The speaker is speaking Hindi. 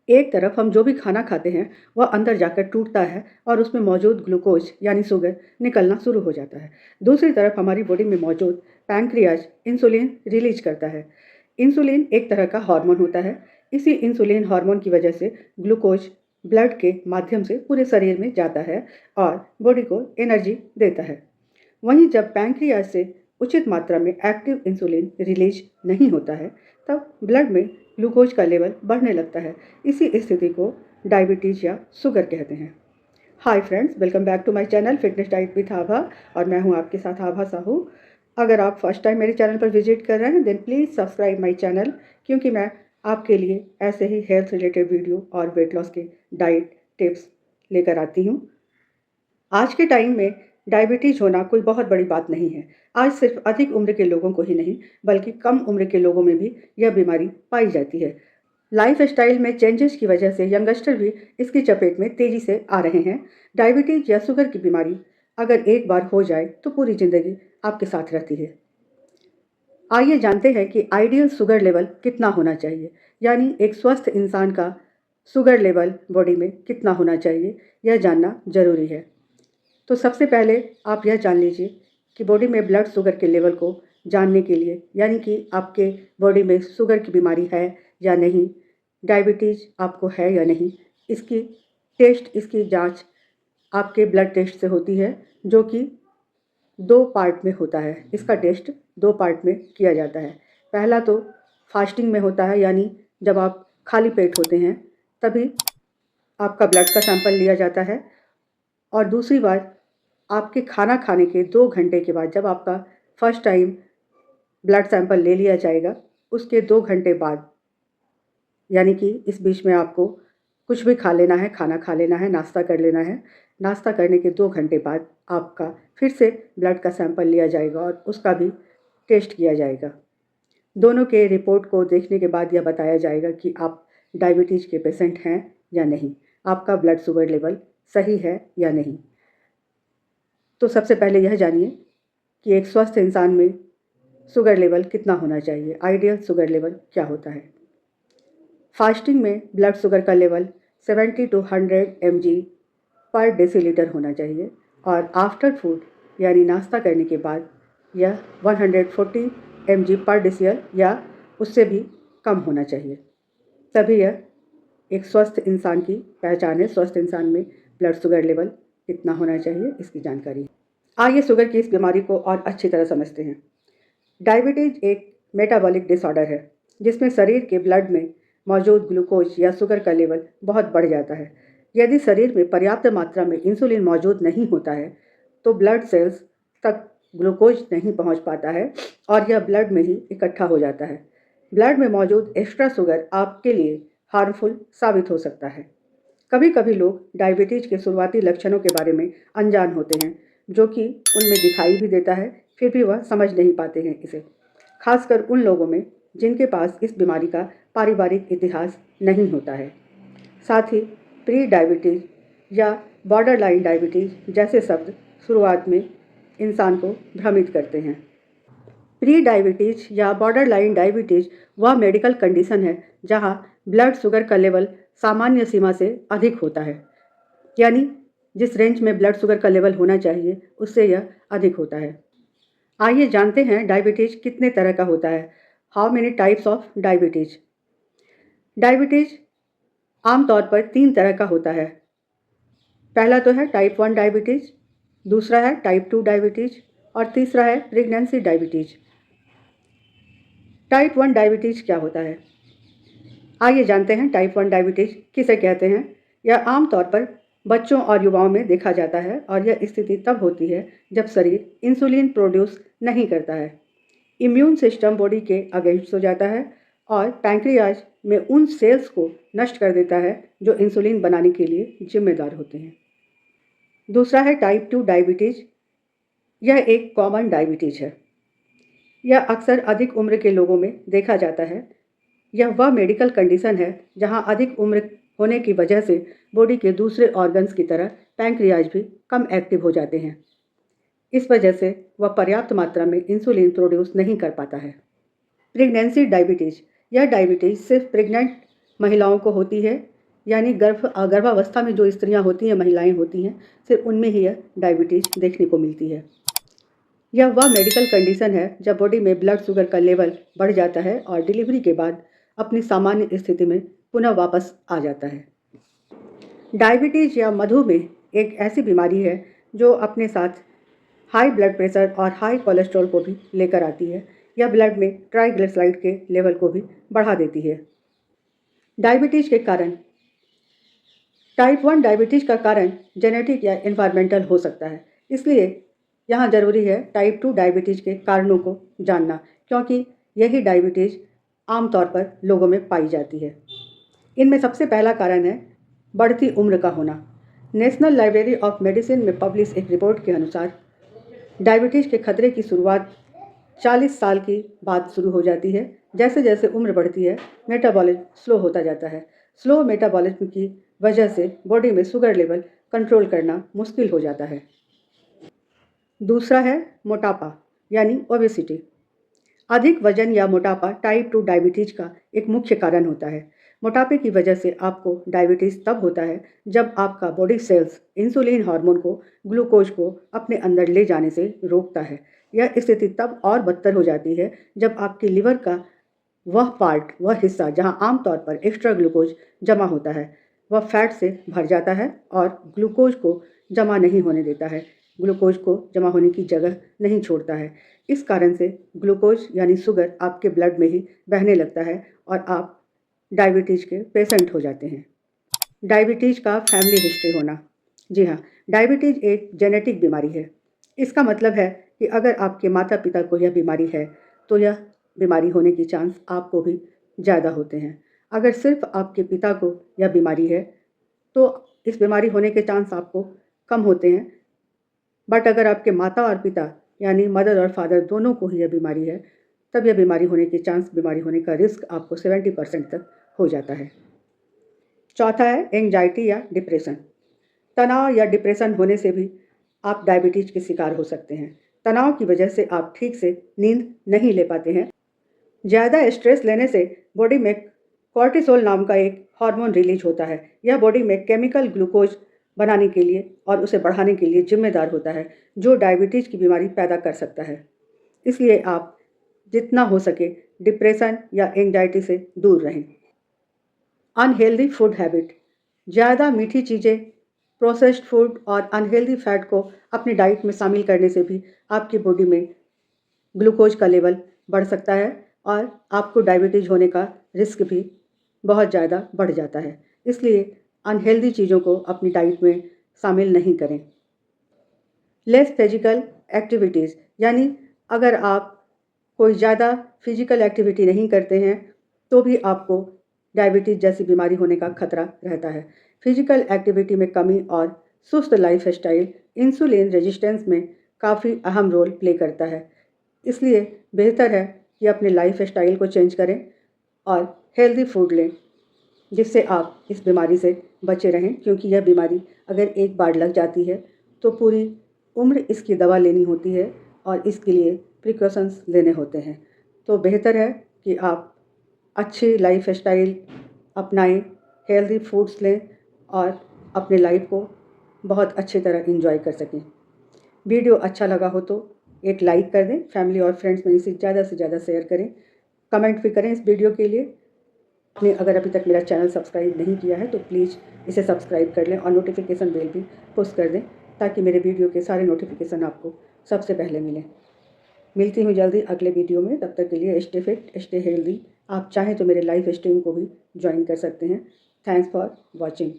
एक तरफ हम जो भी खाना खाते हैं वह अंदर जाकर टूटता है और उसमें मौजूद ग्लूकोज यानी शुगर निकलना शुरू हो जाता है। दूसरी तरफ हमारी बॉडी में मौजूद पैंक्रियाज इंसुलिन रिलीज करता है। इंसुलिन एक तरह का हार्मोन होता है। इसी इंसुलिन हार्मोन की वजह से ग्लूकोज ब्लड के माध्यम से पूरे शरीर में जाता है और बॉडी को एनर्जी देता है। वहीं जब पैंक्रियाज से उचित मात्रा में एक्टिव इंसुलिन रिलीज नहीं होता है तब ब्लड में ग्लूकोज का लेवल बढ़ने लगता है। इसी स्थिति को डायबिटीज़ या शुगर कहते हैं। Hi friends, welcome back to my channel fitness diet with Abha और मैं हूं आपके साथ आभा साहू। अगर आप फर्स्ट टाइम मेरे चैनल पर विजिट कर रहे हैं then please subscribe my channel, क्योंकि मैं आपके लिए ऐसे ही हेल्थ रिलेटेड वीडियो और वेट लॉस के डाइट टिप्स लेकर आती हूँ। आज के टाइम में डायबिटीज़ होना कोई बहुत बड़ी बात नहीं है। आज सिर्फ अधिक उम्र के लोगों को ही नहीं बल्कि कम उम्र के लोगों में भी यह बीमारी पाई जाती है। लाइफस्टाइल में चेंजेस की वजह से यंगस्टर भी इसकी चपेट में तेज़ी से आ रहे हैं। डायबिटीज़ या शुगर की बीमारी अगर एक बार हो जाए तो पूरी ज़िंदगी आपके साथ रहती है। आइए जानते हैं कि आइडियल शुगर लेवल कितना होना चाहिए, यानी एक स्वस्थ इंसान का शुगर लेवल बॉडी में कितना होना चाहिए, यह जानना ज़रूरी है। तो सबसे पहले आप यह जान लीजिए कि बॉडी में ब्लड शुगर के लेवल को जानने के लिए, यानी कि आपके बॉडी में शुगर की बीमारी है या नहीं, डायबिटीज़ आपको है या नहीं, इसकी जांच आपके ब्लड टेस्ट से होती है, जो कि 2 पार्ट में होता है। इसका टेस्ट 2 पार्ट में किया जाता है। पहला तो फास्टिंग में होता है, यानी जब आप खाली पेट होते हैं तभी आपका ब्लड का सैंपल लिया जाता है, और दूसरी बार आपके खाना खाने के 2 घंटे के बाद जब आपका फर्स्ट टाइम ब्लड सैंपल ले लिया जाएगा, उसके 2 घंटे बाद, यानी कि इस बीच में आपको कुछ भी खा लेना है, खाना खा लेना है, नाश्ता कर लेना है। नाश्ता करने के 2 घंटे बाद आपका फिर से ब्लड का सैंपल लिया जाएगा और उसका भी टेस्ट किया जाएगा। दोनों के रिपोर्ट को देखने के बाद यह बताया जाएगा कि आप डायबिटीज़ के पेशेंट हैं या नहीं, आपका ब्लड शुगर लेवल सही है या नहीं। तो सबसे पहले यह जानिए कि एक स्वस्थ इंसान में शुगर लेवल कितना होना चाहिए, आइडियल शुगर लेवल क्या होता है। फास्टिंग में ब्लड शुगर का लेवल 70 to 100 mg पर डेसीलीटर होना चाहिए और आफ्टर फूड यानी नाश्ता करने के बाद यह 140 mg पर डेसीएल या उससे भी कम होना चाहिए। तभी यह एक स्वस्थ इंसान की पहचान है। स्वस्थ इंसान में ब्लड शुगर लेवल कितना होना चाहिए, इसकी जानकारी। आइए शुगर की इस बीमारी को और अच्छी तरह समझते हैं। डायबिटीज़ एक मेटाबॉलिक डिसऑर्डर है जिसमें शरीर के ब्लड में मौजूद ग्लूकोज या शुगर का लेवल बहुत बढ़ जाता है। यदि शरीर में पर्याप्त मात्रा में इंसुलिन मौजूद नहीं होता है तो ब्लड सेल्स तक ग्लूकोज नहीं पहुंच पाता है और यह ब्लड में ही इकट्ठा हो जाता है। ब्लड में मौजूद एक्स्ट्रा शुगर आपके लिए हार्मफुल साबित हो सकता है। कभी कभी लोग डायबिटीज़ के शुरुआती लक्षणों के बारे में अनजान होते हैं, जो कि उनमें दिखाई भी देता है, फिर भी वह समझ नहीं पाते हैं इसे। खासकर उन लोगों में जिनके पास इस बीमारी का पारिवारिक इतिहास नहीं होता है। साथ ही प्री डायबिटीज़ या बॉर्डर लाइन डायबिटीज़ जैसे शब्द शुरुआत में इंसान को भ्रमित करते हैं। प्री डायबिटीज़ या बॉर्डर लाइन डायबिटीज़ वह मेडिकल कंडीशन है जहां ब्लड शुगर का लेवल सामान्य सीमा से अधिक होता है, यानी जिस रेंज में ब्लड शुगर का लेवल होना चाहिए उससे यह अधिक होता है। आइए जानते हैं डायबिटीज़ कितने तरह का होता है। How many types of diabetes. Diabetes आमतौर पर 3 तरह का होता है। पहला तो है टाइप 1 डायबिटीज़, दूसरा है टाइप 2 डायबिटीज़ और तीसरा है प्रेगनेंसी डायबिटीज़। टाइप 1 डायबिटीज़ क्या होता है, आइए जानते हैं टाइप 1 डायबिटीज़ किसे कहते हैं। यह आमतौर पर बच्चों और युवाओं में देखा जाता है और यह स्थिति तब होती है जब शरीर इंसुलिन प्रोड्यूस नहीं करता है, इम्यून सिस्टम बॉडी के अगेंस्ट हो जाता है और पैंक्रियाज में उन सेल्स को नष्ट कर देता है जो इंसुलिन बनाने के लिए जिम्मेदार होते हैं। दूसरा है टाइप 2 डायबिटीज़। यह एक कॉमन डायबिटीज़ है। यह अक्सर अधिक उम्र के लोगों में देखा जाता है। यह वह मेडिकल कंडीशन है जहां अधिक उम्र होने की वजह से बॉडी के दूसरे ऑर्गन्स की तरह पैंक्रियाज भी कम एक्टिव हो जाते हैं। इस वजह से वह पर्याप्त मात्रा में इंसुलिन प्रोड्यूस नहीं कर पाता है। Pregnancy diabetes. यह डायबिटीज़ सिर्फ प्रेग्नेंट महिलाओं को होती है। यानी गर्भावस्था में जो स्त्रियां होती हैं, महिलाएं होती हैं, सिर्फ उनमें ही यह डायबिटीज़ देखने को मिलती है। यह वह मेडिकल कंडीशन है जब बॉडी में ब्लड शुगर का लेवल बढ़ जाता है और डिलीवरी के बाद अपनी सामान्य स्थिति में पुनः वापस आ जाता है। डायबिटीज़ या मधुमेह एक ऐसी बीमारी है जो अपने साथ हाई ब्लड प्रेशर और हाई कोलेस्ट्रॉल को भी लेकर आती है। यह ब्लड में ट्राइग्लिसराइड के लेवल को भी बढ़ा देती है। डायबिटीज़ के कारण टाइप 1 डायबिटीज़ का कारण जेनेटिक या एनवायरमेंटल हो सकता है। इसलिए यहाँ ज़रूरी है टाइप 2 डायबिटीज़ के कारणों को जानना, क्योंकि यही डायबिटीज़ आमतौर पर लोगों में पाई जाती है। इनमें सबसे पहला कारण है बढ़ती उम्र का होना। नेशनल लाइब्रेरी ऑफ मेडिसिन में पब्लिश एक रिपोर्ट के अनुसार डायबिटीज़ के खतरे की शुरुआत 40 साल के बाद शुरू हो जाती है। जैसे जैसे उम्र बढ़ती है, मेटाबॉलिज्म स्लो होता जाता है। स्लो मेटाबॉलिज्म की वजह से बॉडी में शुगर लेवल कंट्रोल करना मुश्किल हो जाता है। दूसरा है मोटापा यानी ओबेसिटी। अधिक वजन या मोटापा टाइप 2 डायबिटीज़ का एक मुख्य कारण होता है। मोटापे की वजह से आपको डायबिटीज़ तब होता है जब आपका बॉडी सेल्स इंसुलिन हार्मोन को, ग्लूकोज को अपने अंदर ले जाने से रोकता है। यह स्थिति तब और बदतर हो जाती है जब आपके लिवर का वह हिस्सा जहां आमतौर पर एक्स्ट्रा ग्लूकोज जमा होता है, वह फैट से भर जाता है और ग्लूकोज को जमा नहीं होने देता है, ग्लूकोज को जमा होने की जगह नहीं छोड़ता है। इस कारण से ग्लूकोज यानी शुगर आपके ब्लड में ही बहने लगता है और आप डायबिटीज़ के पेशेंट हो जाते हैं। डायबिटीज़ का फैमिली हिस्ट्री होना। जी हाँ, डायबिटीज़ एक जेनेटिक बीमारी है। इसका मतलब है कि अगर आपके माता पिता को यह बीमारी है तो यह बीमारी होने की चांस आपको भी ज़्यादा होते हैं। अगर सिर्फ आपके पिता को यह बीमारी है तो इस बीमारी होने के चांस आपको कम होते हैं। बट अगर आपके माता और पिता यानी मदर और फादर दोनों को ही यह बीमारी है, तब यह बीमारी होने के चांस, बीमारी होने का रिस्क आपको 70% तक हो जाता है। चौथा है एंग्जाइटी या डिप्रेशन। तनाव या डिप्रेशन होने से भी आप डायबिटीज़ के शिकार हो सकते हैं। तनाव की वजह से आप ठीक से नींद नहीं ले पाते हैं। ज़्यादा स्ट्रेस लेने से बॉडी में कॉर्टिसोल नाम का एक हार्मोन रिलीज होता है। यह बॉडी में केमिकल ग्लूकोज बनाने के लिए और उसे बढ़ाने के लिए जिम्मेदार होता है, जो डायबिटीज़ की बीमारी पैदा कर सकता है। इसलिए आप जितना हो सके डिप्रेशन या एंग्जाइटी से दूर रहें। Unhealthy food habit. ज़्यादा मीठी चीज़ें, प्रोसेस्ड फूड और अनहेल्दी फैट को अपनी डाइट में शामिल करने से भी आपकी बॉडी में ग्लूकोज का लेवल बढ़ सकता है और आपको डायबिटीज़ होने का रिस्क भी बहुत ज़्यादा बढ़ जाता है। इसलिए अनहेल्दी चीज़ों को अपनी डाइट में शामिल नहीं करें। लेस फिजिकल एक्टिविटीज़ यानी अगर आप कोई ज़्यादा फिजिकल एक्टिविटी नहीं करते हैं तो भी आपको डायबिटीज़ जैसी बीमारी होने का खतरा रहता है। फिजिकल एक्टिविटी में कमी और सुस्त लाइफस्टाइल इंसुलिन रेजिस्टेंस में काफ़ी अहम रोल प्ले करता है। इसलिए बेहतर है कि अपने लाइफस्टाइल को चेंज करें और हेल्दी फूड लें, जिससे आप इस बीमारी से बचे रहें, क्योंकि यह बीमारी अगर एक बार लग जाती है तो पूरी उम्र इसकी दवा लेनी होती है और इसके लिए प्रिकॉशंस लेने होते हैं। तो बेहतर है कि आप अच्छी लाइफस्टाइल अपनाएं, हेल्दी फूड्स लें और अपने लाइफ को बहुत अच्छी तरह एंजॉय कर सकें। वीडियो अच्छा लगा हो तो एक लाइक कर दें, फैमिली और फ्रेंड्स में इसे ज़्यादा से ज़्यादा शेयर करें, कमेंट भी करें इस वीडियो के लिए। आपने अगर अभी तक मेरा चैनल सब्सक्राइब नहीं किया है तो प्लीज़ इसे सब्सक्राइब कर लें और नोटिफिकेशन बेल भी पुश कर दें, ताकि मेरे वीडियो के सारे नोटिफिकेशन आपको सबसे पहले मिलें। मिलती हूँ जल्दी अगले वीडियो में। तब तक के लिए स्टे फिट, स्टे हेल्दी। आप चाहें तो मेरे लाइव स्ट्रीम को भी ज्वाइन कर सकते हैं। Thanks for watching.